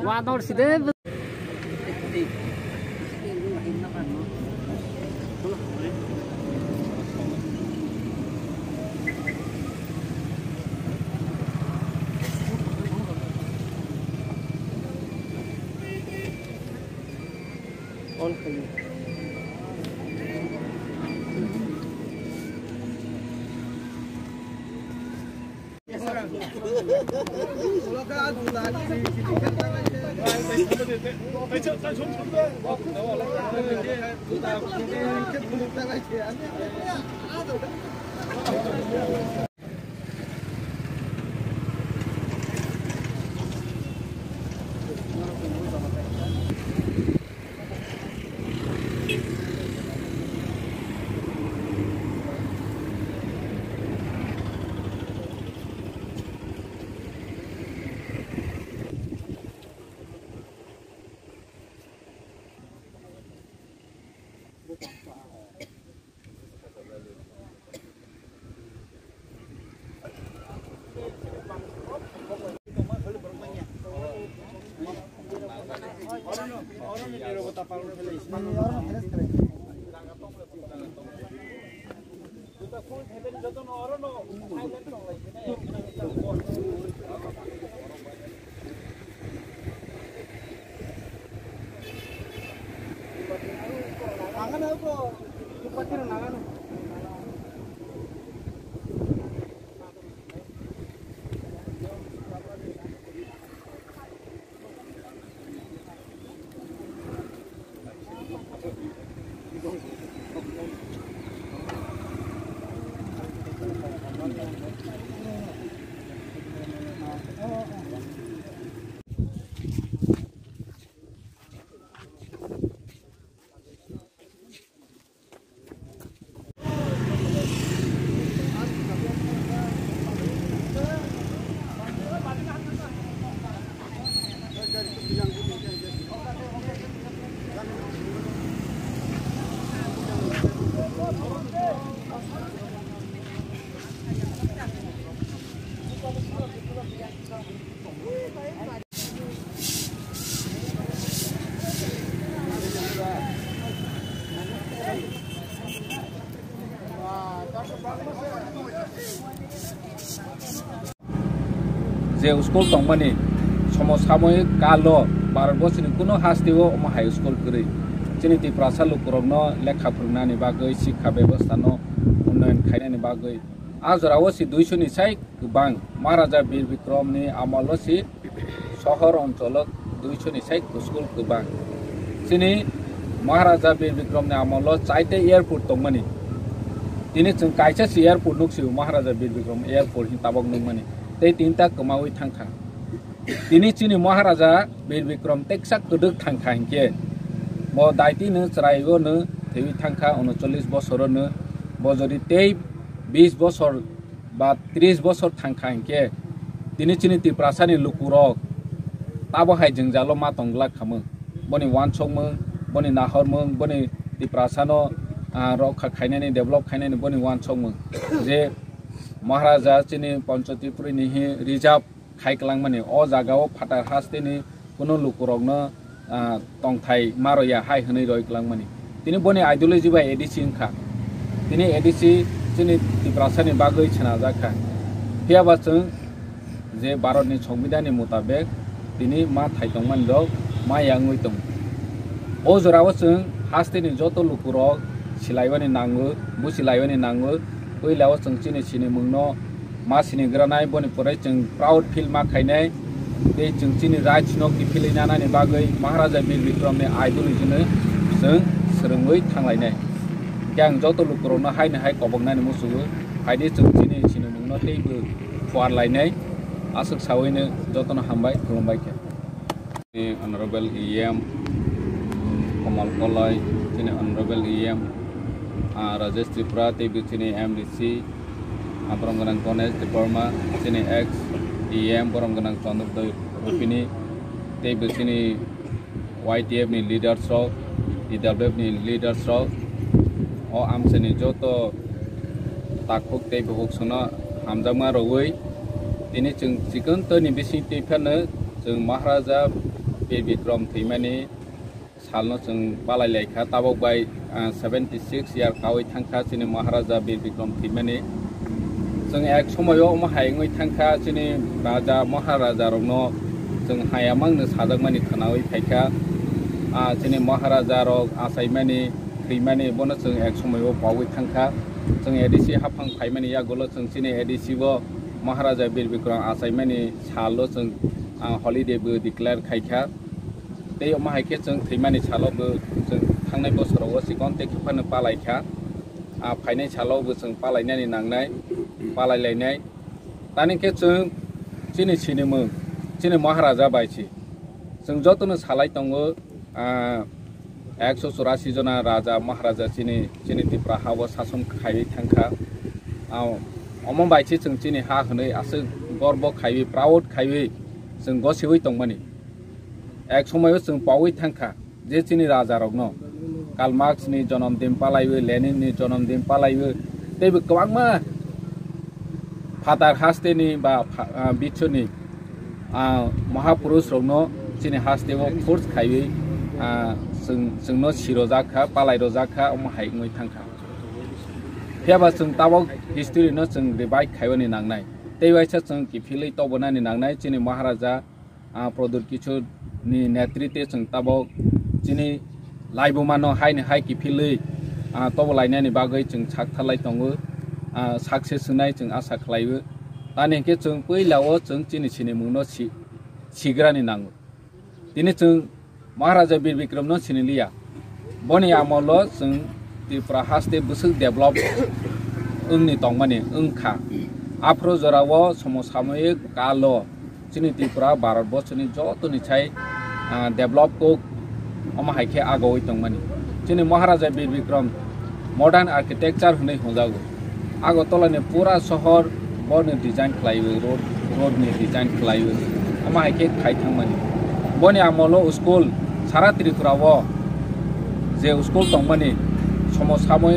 Wadah sih যে স্কুল দंमोन समसामयिक काल भारत बर्षनि कुनु हास्तियाव हाई स्कुल गरै जोंनि त्रिपुरासा लुकुरनो लेखा फोरोंनायनि बागै शिक्षा बेबस्थानो उन्नयन खालामनायनि बागै आजरावसि 200 नि साय गोबां महाराजा बीर विक्रमनि आमलसि सहर ओनसोल 200 नि साय स्कुल गोबां जोंनि महाराजा बीर विक्रमनि आमल चाइते एयारपोर्ट दंमोन दिनै जों कायसासि एयारपोर्ट नुसियो महाराजा बीर विक्रम एयारपोर्ट हिताबक दंमोन ते तीनटा कमावै थांखा दिनै चिनि महाराजा बीर विक्रम टेक्सा कदक थांखा हिंके मो दायतिनो चराइबोनो थेवि थांखा 39 बछरनो बजरि 20 बछर बा 30 बछर थांखा हिंके दिनै चिनि त्रिपुरासानि लुकुरक ताबहाय जोंजालो मा तंगला खामो बनि वानसंमो बनि नाहरमो बनि त्रिपुरासानो रखा खायनायनि डेभलप खायनायनि बनि वानसंमो जे महाराजा चिनि पंचतीपुरनि रिजार्व खायकलां माने अ जागाव फाटार हास्तेनि कुनु लुकुरकनो tongthai maroya hai hanai roi klangmani tini boni ideology bai edc inka tini edc chini tiprasani bagoi chana jakha phiaba chung je bharat ni সংবিধান ni mutabek tini ma thai tongman lo ma yangoi tong o jorao chung haste ni joto lukurok silaibani nangu bu silaibani nangu oilao chung chini mungno ma sini granai boni porai chung proud feel ma khainai te chung chini right no ki philaina ni bagoi maharaja bir bikram ni ideology ne chung serengoi thanglai yang joto lukurok na hai kobongna ni musu haide chung chini mungno teibu fuar lainai asuk sawine jotono hambai khulumbai ke honorable em kamal kolai chini honorable em rajesh tripura teibu chini mdc Boromganang College Diploma chini ex em Boromganang Chandrodoi Rupini teibu chini YTF ni leaders rok DWF ni leaders rok o amseni joto takuk teibu hoksona hamjama roi tini chung chikon to ni bisi tephane chung maharaja Bikram thimani salno chung palai lekha tabok bai 76 year kawai thangkha chini maharaja Bikram thimani chung ek somoyo ma haingoi thangkha chini raja maharaja rokno chung hayamang no sajakmani thanawai phaikha chini maharaja rok asaimani thimani bono chung ek somoyo pawai thangkha chung edc haphang phaimani yagolo chung chini edc bo maharaja Bikram asaimani salo chung holiday bo declare khaikha tei ma haike chung thimani salo bo chung thangnai bosoro sikon te khapano palaikha phainai salo bo chung palainani nangnai palai lainai tani ke chung chini mung chini maharaja baichi chung jotono salai tongo 184 jona raja maharaja chini tipra hawo sason khai thangkha omong baichi chung chini ha hne ase gorbo khaiwi proud khaiwi chung gosiwi tongmani ek somoyo chung pawi thangkha je chini raja rokno Karl Marx ni janamdin palaiwi Lenin ni janamdin palaiwi teibu kwangma father haste ni ba bichoni mahapurush rokno chini haste wo force khaiwi sungno sirojakha palai rojakha om haingoi thangkha phiaba chung tabok history no chung revive khaibani nangnai teiwaisa chung kifilei tobonani nangnai chini maharaja produr kichur ni netritwe chung tabok chini laibuma no hai kifilei tobolainani bagoi chung sakthalai tongo success nai chung asa khlaibu tani ke chung poilao chung chini mungno sigrani nangu tini chung maharaja Bikram no siniliya boni amolo chung Tripura haste busuk develop ungni tongmani ungkha afro jorao samosamoyik kalo chini Tripura bharat bochoni joto ni chai develop ko ama haike agoi tongmani chini maharaja Bikram modern architecture hunai hojago agotola ni pura shohor bon design khlaibu road ni design khlaibu ama haike khai thangmani boni amolo school sara Tripura wo je school tongmani সমসাময়িক